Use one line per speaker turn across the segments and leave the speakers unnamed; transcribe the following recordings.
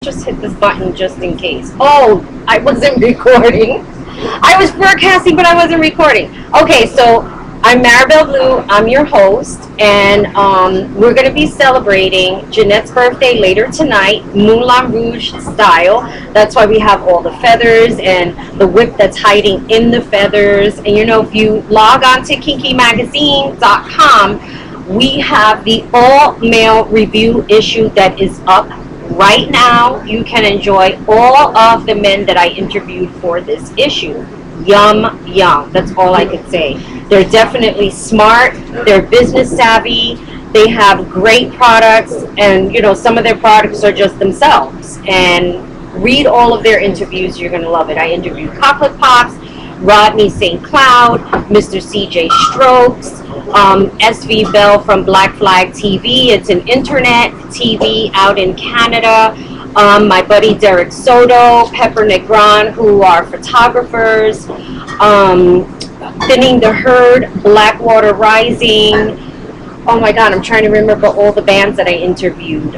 just hit this button just in case. Oh, I wasn't recording. I was broadcasting, but I wasn't recording. Okay, so I'm Maribel Blue. I'm your host, and we're going to be celebrating Jeanette's birthday later tonight, Moulin Rouge style. That's why we have all the feathers and the whip that's hiding in the feathers. And you know, if you log on to kinkymagazine.com, we have the all-male review issue that is up right now. You can enjoy all of the men that I interviewed for this issue. Yum, yum. That's all I could say. They're definitely smart. They're business savvy. They have great products. And, you know, some of their products are just themselves. And read all of their interviews. You're going to love it. I interviewed Chocolate Pops, Rodney St. Cloud, Mr. CJ Strokes, SV Bell from Black Flag TV. It's an internet TV out in Canada. My buddy Derek Soto, Pepper Negron, who are photographers. Thinning the Herd, Blackwater Rising. Oh my God, I'm trying to remember all the bands that I interviewed.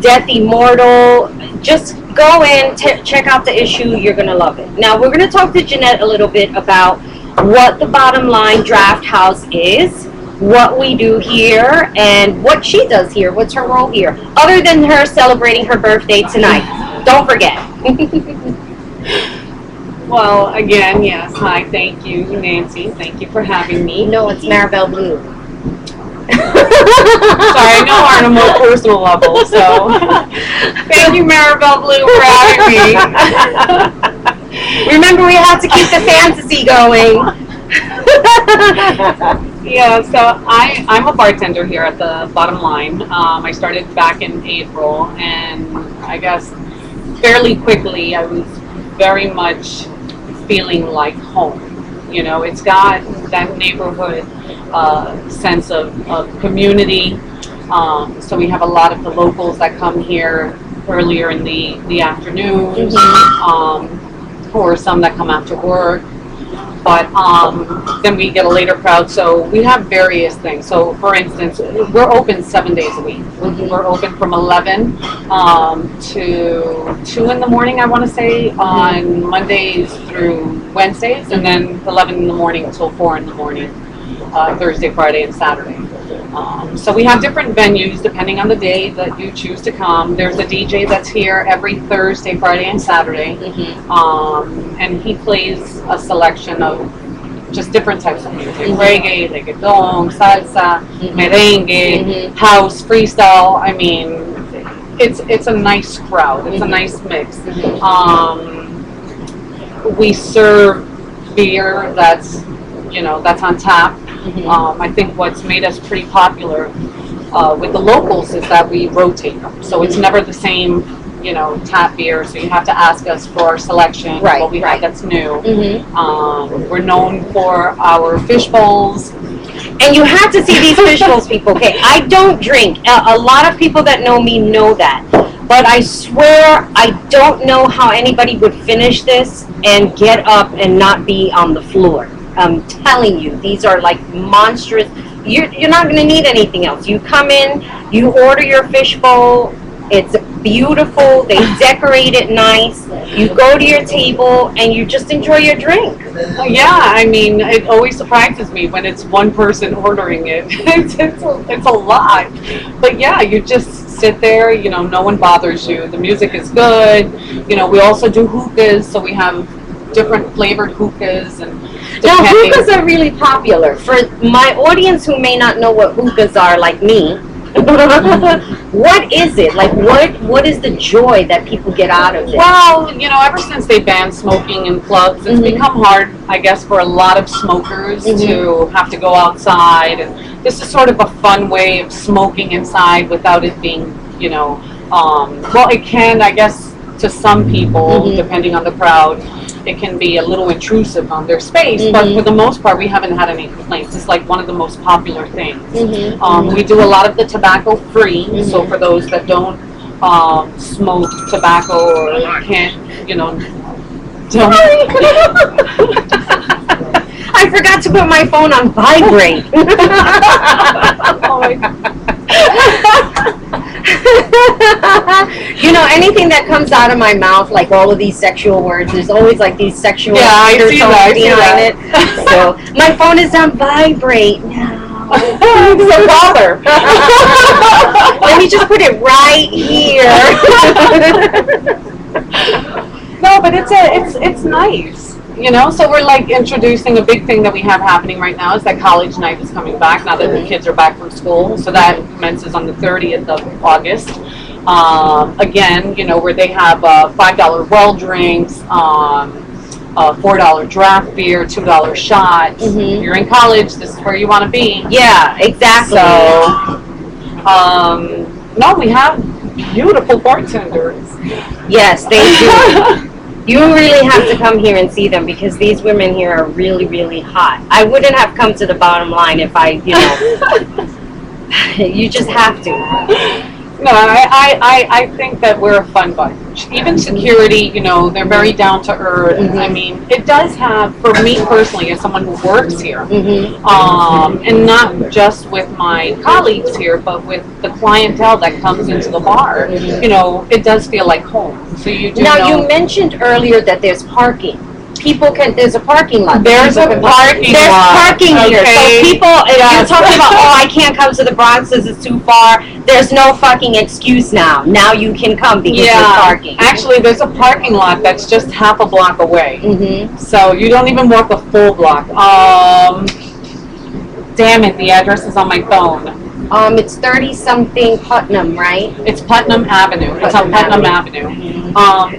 Death Immortal. Just go in, check out the issue. You're going to love it. Now, we're going to talk to Jeanette a little bit about what the Bottom Line Draft House is, what we do here, and what she does here. What's her role here? Other than her celebrating her birthday tonight. Don't forget.
Well, again, yes. Hi, thank you, Nancy. Thank you for having me.
No, it's Maribel Blue.
Sorry, I know we're on a more personal level, so thank you, Maribel Blue, for having me.
Remember, we have to keep the fantasy going.
Yeah, so I'm a bartender here at the Bottom Line. I started back in April, and I guess fairly quickly I was very much feeling like home. You know, it's got that neighborhood sense of community. So we have a lot of the locals that come here earlier in the afternoon, or some that come after work. But then we get a later crowd, so we have various things. So, for instance, we're open 7 days a week. We're open from 11 to 2 in the morning, I want to say, on Mondays through Wednesdays, and then 11 in the morning until 4 in the morning, Thursday, Friday, and Saturday. So we have different venues depending on the day that you choose to come. There's a DJ that's here every Thursday, Friday, and Saturday, and he plays a selection of just different types of music: reggae, reggaeton, salsa, merengue, house, freestyle. I mean, it's a nice crowd. It's a nice mix. We serve beer that's on tap. I think what's made us pretty popular with the locals is that we rotate them. So it's never the same, tap beer. So you have to ask us for our selection, what we have that's new. We're known for our fish bowls.
And you have to see these fish bowls, people. Okay, I don't drink. A lot of people that know me know that. But I swear I don't know how anybody would finish this and get up and not be on the floor. I'm telling you, these are like monstrous. You're not going to need anything else. You come in, you order your fish bowl. It's beautiful. They decorate it nice. You go to your table and you just enjoy your drink.
Yeah, I mean, it always surprises me when it's one person ordering it. It's a lot. But yeah, you just sit there, no one bothers you. The music is good. We also do hookahs, so we have different flavored hookahs. And
now, hookahs are really popular. For my audience who may not know what hookahs are, like me, what is it? Like, what is the joy that people get out of it?
Well, ever since they banned smoking in clubs, it's become hard, I guess, for a lot of smokers to have to go outside. And this is sort of a fun way of smoking inside without it being, well, it can, I guess, to some people, depending on the crowd, it can be a little intrusive on their space, but for the most part, we haven't had any complaints. It's like one of the most popular things. We do a lot of the tobacco free, so for those that don't smoke tobacco or can't, don't.
I forgot to put my phone on vibrate.
Oh my God.
You know, anything that comes out of my mouth, like all of these sexual words, there's always like these sexual undertones behind it. So my phone is on vibrate now.
So bother.
Let me just put it right here.
No, but it's nice. You know, so we're like introducing a big thing that we have happening right now is that college night is coming back now that the kids are back from school. So that commences on the 30th of August. Again, you know, where they have $5 well drinks, $4 draft beer, $2 shots. If you're in college, this is where you want to be.
Yeah, exactly.
So, no, we have beautiful bartenders.
Yes, they do. You really have to come here and see them because these women here are really, really hot. I wouldn't have come to the bottom line if I, you know, you just have to.
No, I think that we're a fun bunch. Even security, you know, they're very down to earth. I mean, it does have, for me personally, as someone who works here, and not just with my colleagues here, but with the clientele that comes into the bar, you know, it does feel like home. So you do
Now, you mentioned earlier that there's parking. People can, there's a parking lot.
There's a parking lot.
There's parking here. So people, if you're talking about, oh, I can't come to the Bronx because it's too far, there's no fucking excuse now. Now you can come because there's parking.
Actually, there's a parking lot that's just half a block away. So you don't even walk a full block. Damn it, the address is on my phone.
It's 30-something Putnam, right?
It's Putnam Avenue. It's on Putnam Avenue.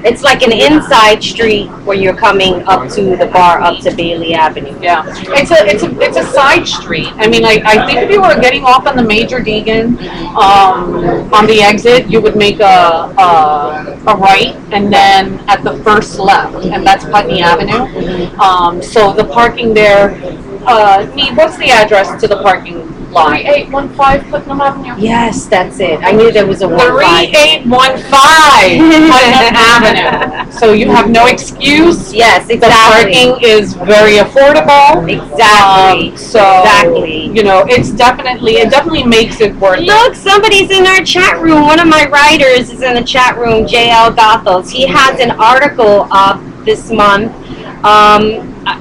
It's like an inside street where you're coming up to the bar, up to Bailey Avenue.
Yeah, it's a side street. I mean, I think if you were getting off on the Major Deegan, on the exit, you would make a right, and then at the first left, and that's Putney Avenue. So the parking there. What's the address to the parking lot? 3815 Putnam Avenue.
Yes, that's it. I knew there was a
3815 Putnam Avenue. So you have no excuse.
Yes, exactly.
The parking is very affordable.
Exactly.
Exactly. You know, it definitely makes it worth it.
Look, somebody's in our chat room. One of my writers is in the chat room, JL Gothos. He has an article up this month.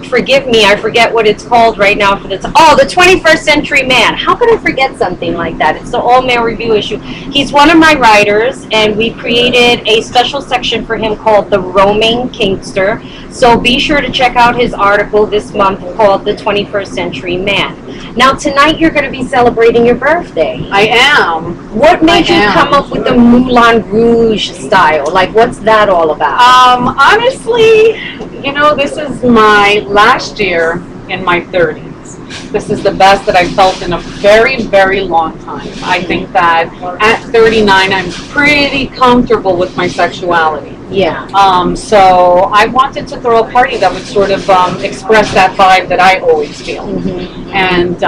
Forgive me, I forget what it's called right now for the 21st Century Man. How could I forget something like that? It's the all-male review issue. He's one of my writers, and we created a special section for him called The Roaming Kinkster. So be sure to check out his article this month called The 21st Century Man. Now, tonight you're going to be celebrating your birthday.
I am.
What made you come up with the Moulin Rouge style? Like, what's that all about?
Honestly, you know, this is my last year in my 30s. This is the best that I felt in a very, very long time. I think that at 39, I'm pretty comfortable with my sexuality.
Yeah.
So I wanted to throw a party that would sort of express that vibe that I always feel. And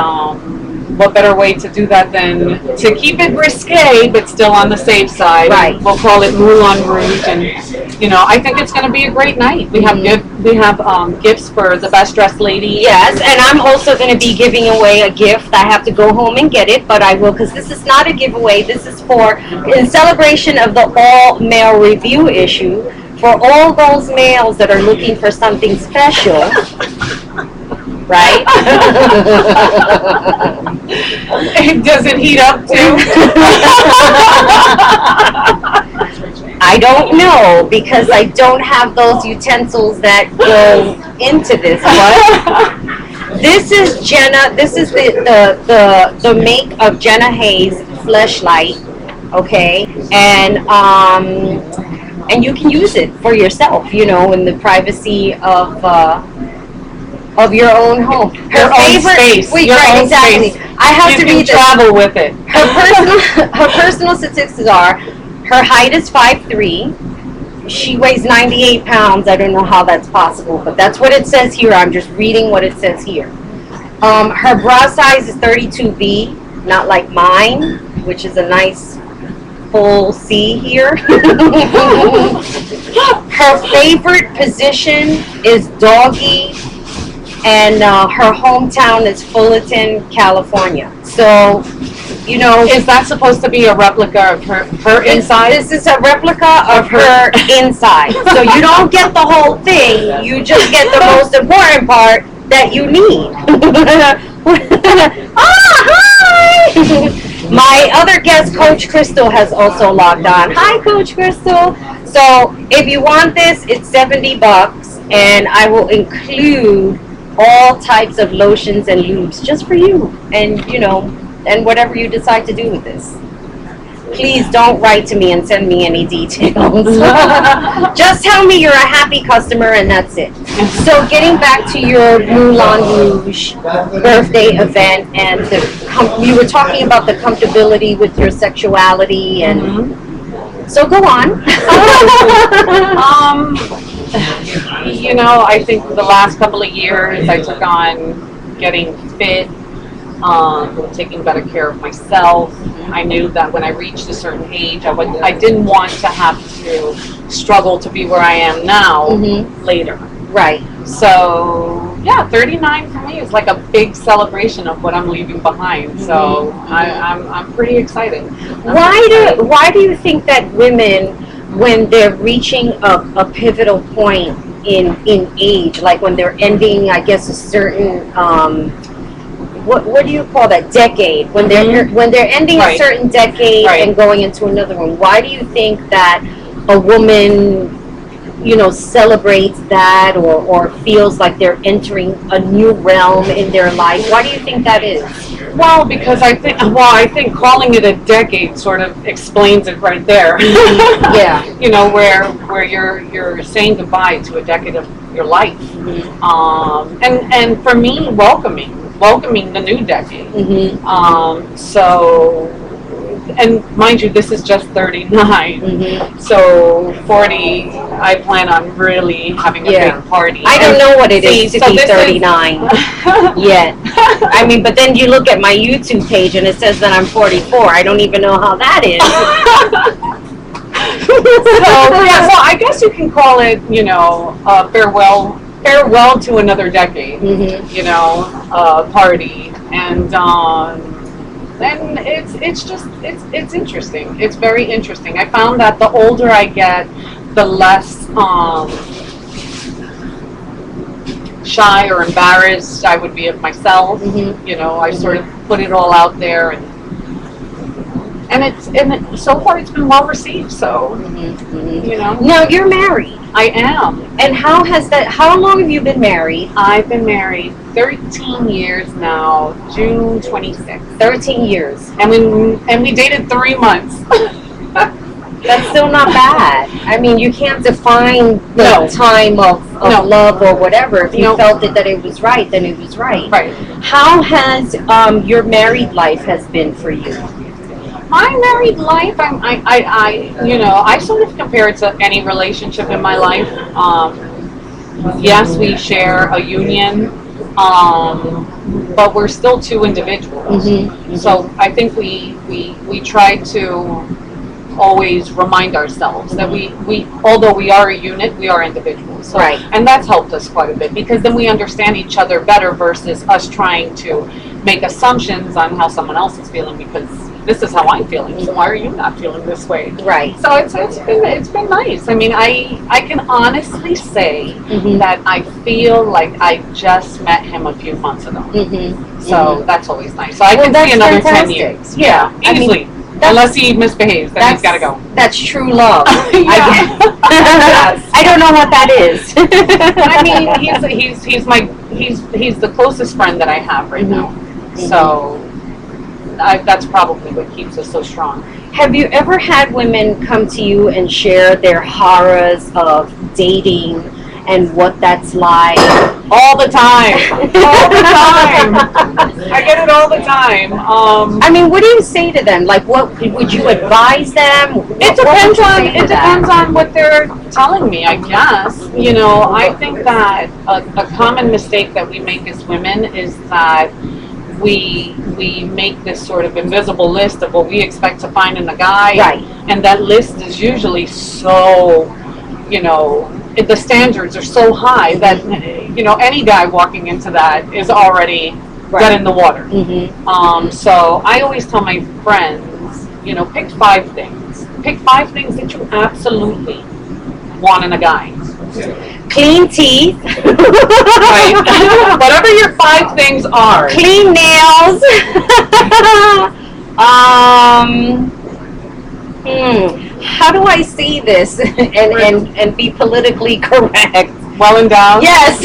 what better way to do that than to keep it risque, but still on the safe side.
Right.
We'll call it Moulin Rouge, and you know, I think it's going to be a great night. We have gifts for the best dressed lady.
Yes, and I'm also going to be giving away a gift. I have to go home and get it, but I will, because this is not a giveaway. This is for, in celebration of the all-male review issue, for all those males that are looking for something special. Right?
Does it heat up too?
I don't know, because I don't have those utensils that go into this, but this is Jenna, this is the make of Jenna Hayes Fleshlight, okay, and you can use it for yourself, you know, in the privacy of your own home.
Your own space.
Wait, right, exactly.
Space.
I have to read this.
Travel with it.
Her personal statistics are, her height is 5'3". She weighs 98 pounds. I don't know how that's possible, but that's what it says here. I'm just reading what it says here. Her bra size is 32B, not like mine, which is a nice full C here. Her favorite position is doggy and her hometown is Fullerton, California. So, you know,
Is that supposed to be a replica of her inside?
this is a replica of her inside. So you don't get the whole thing. You just get the most important part that you need. Hi! My other guest, Coach Crystal, has also logged on. Hi, Coach Crystal. So if you want this, it's $70, and I will include all types of lotions and lubes just for you, and you know, and whatever you decide to do with this. Please don't write to me and send me any details. Just tell me you're a happy customer and that's it. So getting back to your Moulin Rouge birthday event, and you were talking about the comfortability with your sexuality, and so go on.
You know, I think the last couple of years I took on getting fit, taking better care of myself. I knew that when I reached a certain age, I didn't want to have to struggle to be where I am now later.
Right.
So yeah, 39 for me is like a big celebration of what I'm leaving behind. So I'm pretty excited.
Why do you think that women, when they're reaching a pivotal point in age, like when they're ending, I guess, a certain what do you call that, decade, when they're ending a certain decade and going into another one, why do you think that a woman, you know, celebrates that or feels like they're entering a new realm in their life? Why do you think that is?
Well, because I think calling it a decade sort of explains it right there.
Yeah.
You know, where you're saying goodbye to a decade of your life. And for me, welcoming the new decade. So, and mind you, this is just 39. So 40, I plan on really having a big party.
I don't know what it is to be 39 yet. I mean, but then you look at my YouTube page and it says that I'm 44. I don't even know how that is.
So yeah, well, I guess you can call it, you know, farewell to another decade. You know, party, and it's interesting. It's very interesting. I found that the older I get, the less shy or embarrassed I would be of myself. You know, I sort of put it all out there, and so far it's been well received. So you know.
Now you're married.
I am.
And how long have you been married?
I've been married 13 years now, June 26th.
13 years.
And we dated 3 months.
That's still not bad. I mean, you can't define the time of love or whatever. If you felt that it was right, then it was right.
Right.
How has your married life has been for you?
My married life, I sort of compare it to any relationship in my life. Yes, we share a union, but we're still two individuals. So I think we try to always remind ourselves that we although we are a unit, we are individuals. So, and that's helped us quite a bit, because then we understand each other better versus us trying to make assumptions on how someone else is feeling, because this is how I'm feeling, so why are you not feeling this way? Right. So it's been nice. I mean, I can honestly say that I feel like I just met him a few months ago. So that's always nice. So I can see another 10 years. Yeah, easily. I mean, unless he misbehaves, then he's got to go.
That's true love. I don't know what that is.
I mean, he's the closest friend that I have right now. So that's probably what keeps us so strong.
Have you ever had women come to you and share their horrors of dating and what that's like?
All the time. All the time. I get it all the time.
I mean, what do you say to them? Like, what would you advise them?
It depends on what they're telling me, I guess. You know, I think that a common mistake that we make as women is that we make this sort of invisible list of what we expect to find in a guy, and that list is usually so, you know, the standards are so high that, you know, any guy walking into that is already dead in the water. So I always tell my friends, you know, pick 5 things. Pick 5 things that you absolutely want in a guy.
Clean teeth.
Right. Whatever your 5 things are.
Clean nails. How do I say this and be politically correct?
Well endowed.
Yes.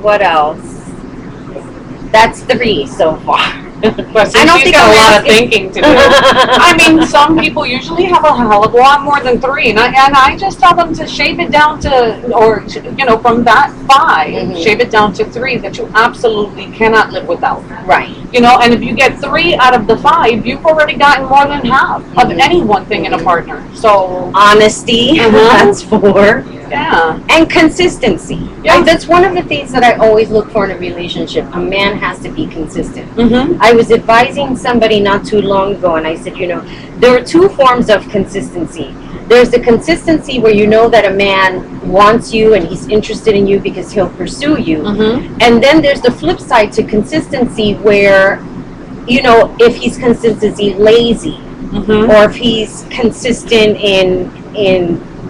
What else? That's 3 so far.
But
I don't
she's
think
got
I'm
a lot of
asking-
thinking to do. I mean, some people usually have a hell of a lot more than 3, and I just tell them to shave it down to, or you know, from that 5, shave it down to 3 that you absolutely cannot live without.
Right.
You know, and if you get 3 out of the 5, you've already gotten more than half of any one thing in a partner. So
Honesty. That's 4.
yeah,
And consistency.
Yeah.
That's one of the things that I always look for in a relationship. A man has to be consistent.
Mm-hmm.
I was advising somebody not too long ago, and I said, you know, there are 2 forms of consistency. There's the consistency where you know that a man wants you and he's interested in you because he'll pursue you.
Mm-hmm.
And then there's the flip side to consistency where, you know, if he's consistency lazy, or if he's consistent in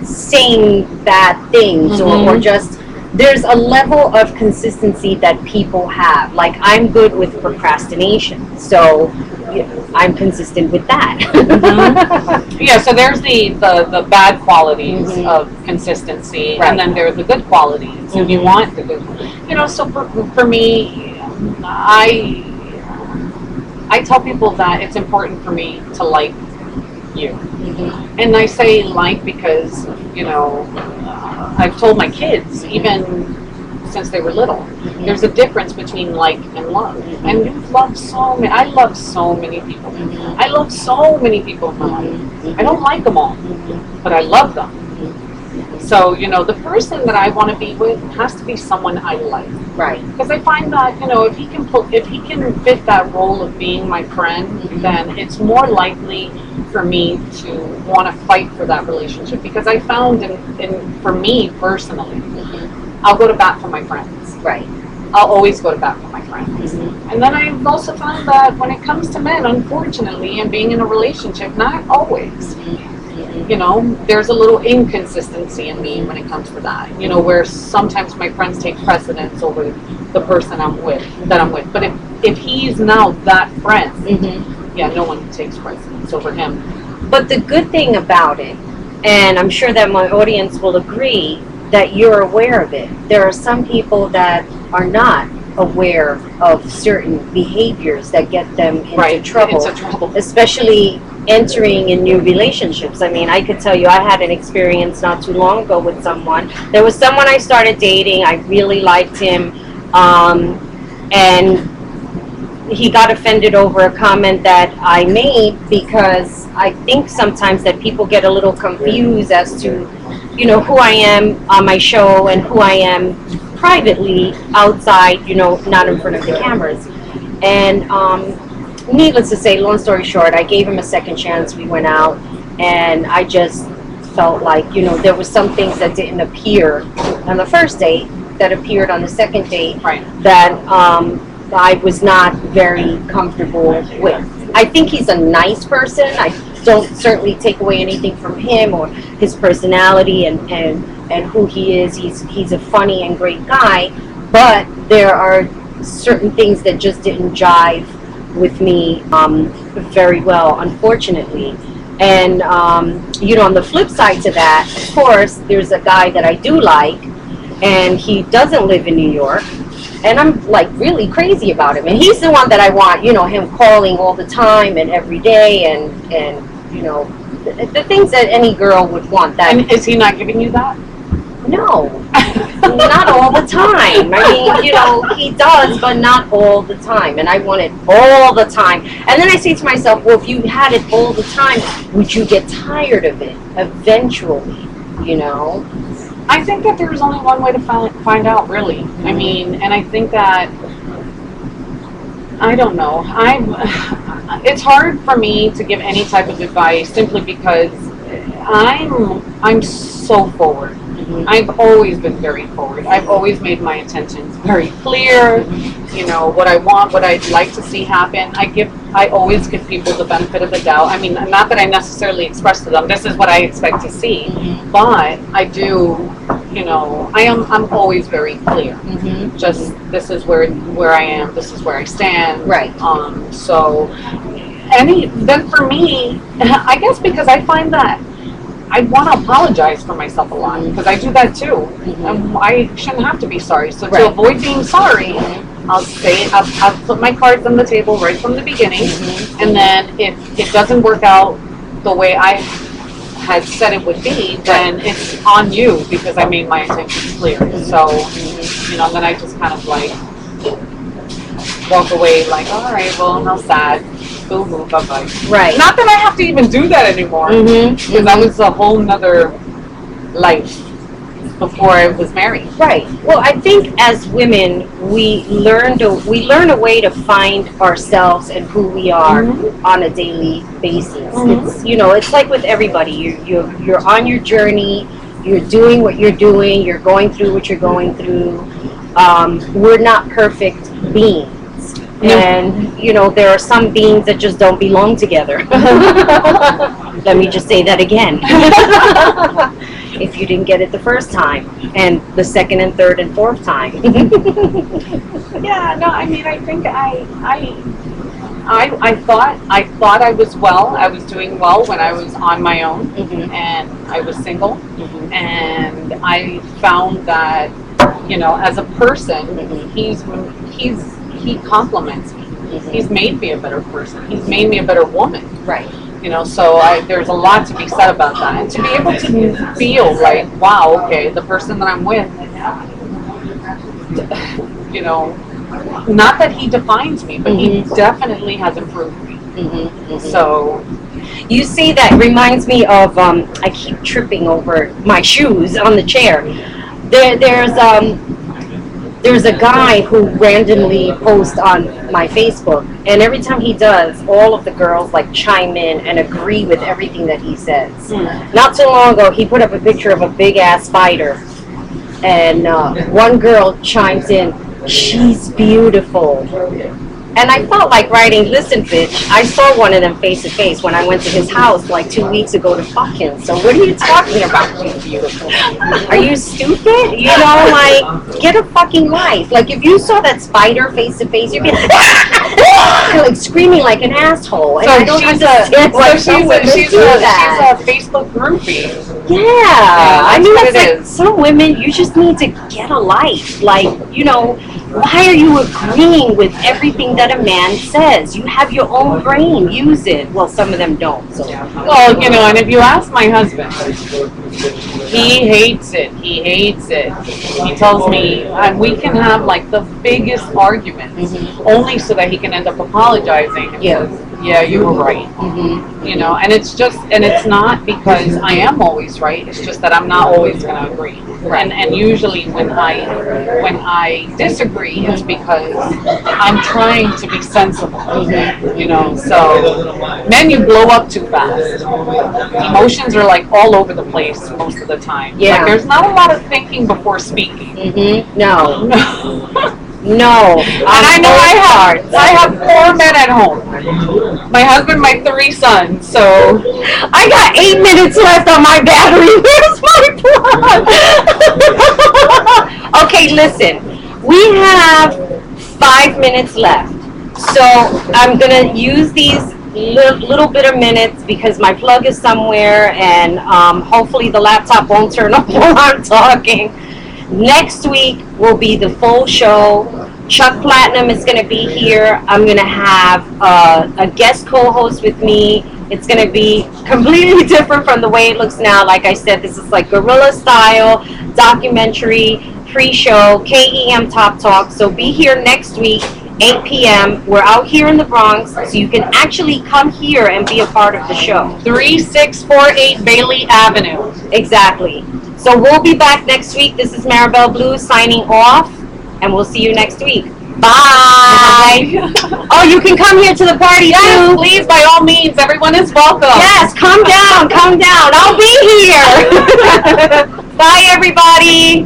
saying bad things, or just there's a level of consistency that people have. Like, I'm good with procrastination, so I'm consistent with that.
Yeah, so there's the bad qualities of consistency,
Right.
and then there are the good qualities. If you want the good, you know, so for me, I tell people that it's important for me to like you. And I say like because, you know, I've told my kids, even since they were little, there's a difference between like and love. And you love so many, I love so many people. I love so many people in my life. I don't like them all, but I love them. So, you know, the person that I want to be with has to be someone I like.
Right.
Because I find that, you know, if he can fit that role of being my friend, then it's more likely for me to want to fight for that relationship. Because I found, for me personally, I'll go to bat for my friends.
Right.
I'll always go to bat for my friends. And then I've also found that when it comes to men, unfortunately, and being in a relationship, not always. You know, there's a little inconsistency in me when it comes to that. You know, where sometimes my friends take precedence over the person I'm with. But if he's now that friend, yeah, no one takes precedence over him.
But the good thing about it, and I'm sure that my audience will agree, that you're aware of it. There are some people that are not aware of certain behaviors that get them into trouble, especially entering in new relationships. I mean, I could tell you, I had an experience not too long ago with someone. There was someone I started dating. I really liked him, and he got offended over a comment that I made, because I think sometimes that people get a little confused as to, you know, who I am on my show and who I am privately outside, you know, not in front of the cameras. And needless to say, long story short, I gave him a second chance. We went out, and I just felt like, you know, there was some things that didn't appear on the first date that appeared on the second date that I was not very comfortable with. I think he's a nice person. I don't certainly take away anything from him or his personality and who he is. He's a funny and great guy, but there are certain things that just didn't jive with me very well, unfortunately. And you know, on the flip side to that, of course, there's a guy that I do like, and he doesn't live in New York, and I'm like really crazy about him. And he's the one that I want, you know, him calling all the time and every day, and you know, the things that any girl would want. That.
And is he not giving you that?
No, not all the time. I mean, you know, he does, but not all the time. And I want it all the time. And then I say to myself, well, if you had it all the time, would you get tired of it eventually, you know?
I think that there's only one way to find out, really. I mean, and I think that, I don't know. It's hard for me to give any type of advice simply because I'm so forward. I've always been very forward. I've always made my intentions very clear. You know what I want, what I'd like to see happen. I always give people the benefit of the doubt. I mean, not that I necessarily express to them, this is what I expect to see, but I do. You know, I'm always very clear. Just this is where I am. This is where I stand.
Right.
So, then for me, I guess because I find that I want to apologize for myself a lot because I do that too. I shouldn't have to be sorry. So to avoid being sorry, I'll put my cards on the table right from the beginning, and then if it doesn't work out the way I had said it would be, then it's on you because I made my intentions clear. So, you know, then I just kind of like walk away like, all right, well, how sad. Boo boo, bye bye.
Right.
Not that I have to even do that anymore, because that was a whole nother life before I was married.
Right. Well, I think as women, we learn a way to find ourselves and who we are on a daily basis. It's, you know, it's like with everybody. You're on your journey. You're doing what you're doing. You're going through what you're going through. We're not perfect beings. And, you know, there are some beings that just don't belong together. Let me just say that again. If you didn't get it the first time, and the second and third and fourth time.
Yeah, no, I mean, I think I thought I was well. I was doing well when I was on my own, and I was single, and I found that, you know, as a person, he compliments me. He's made me a better person. He's made me a better woman.
Right.
You know, so there's a lot to be said about that. And to be able to feel like, wow, okay, the person that I'm with, you know, not that he defines me, but he definitely has improved me. So,
you see, that reminds me of, I keep tripping over my shoes on the chair. There's a guy who randomly posts on my Facebook, and every time he does, all of the girls like chime in and agree with everything that he says. Not too long ago, he put up a picture of a big ass spider, and one girl chimes in, "She's beautiful." And I felt like writing, "Listen, bitch, I saw one of them face to face when I went to his house like 2 weeks ago to fuck him. So what are you talking about? She's beautiful. Are you stupid? You know, like, get a fucking life. Like, if you saw that spider face to face, you'd be like screaming like an asshole. And I don't understand why
she's a Facebook groupie.
Yeah, I mean,
what
it's
it
like
is.
some women, you just need to get a life. Like, you know, why are you agreeing with everything that a man says? You have your own brain. Use it. Well, some of them don't. So.
Well, you know, and if you ask my husband, he hates it. He hates it. He tells me, and we can have like the biggest arguments, only so that he can end up apologizing. And says, yeah, you were right. You know, and it's just, and it's not because I am always right. It's just that I'm not always going to agree. And usually when I disagree, it's because I'm trying to be sensible. You know, so men, you blow up too fast. Emotions are like all over the place most of the time.
Yeah.
Like there's not a lot of thinking before speaking.
No. No.
And I know I have 4 men at home. My husband, my 3 sons. So
I got 8 minutes left on my battery. Where's my plug? Okay, listen. We have 5 minutes left. So I'm going to use these little bit of minutes because my plug is somewhere, and hopefully the laptop won't turn off while I'm talking. Next week will be the full show. Chuck Platinum is going to be here. I'm going to have a guest co-host with me. It's going to be completely different from the way it looks now. Like I said, this is like guerrilla style, documentary, pre-show, KEM Top Talk. So be here next week, 8 p.m. We're out here in the Bronx, so you can actually come here and be a part of the show.
3648 Bailey Avenue.
Exactly. So we'll be back next week. This is Maribel Blue signing off, and we'll see you next week. Bye. Oh, you can come here to the party
Yes,
too.
please, by all means, everyone is welcome.
Yes, come down, come down. I'll be here. Bye, everybody.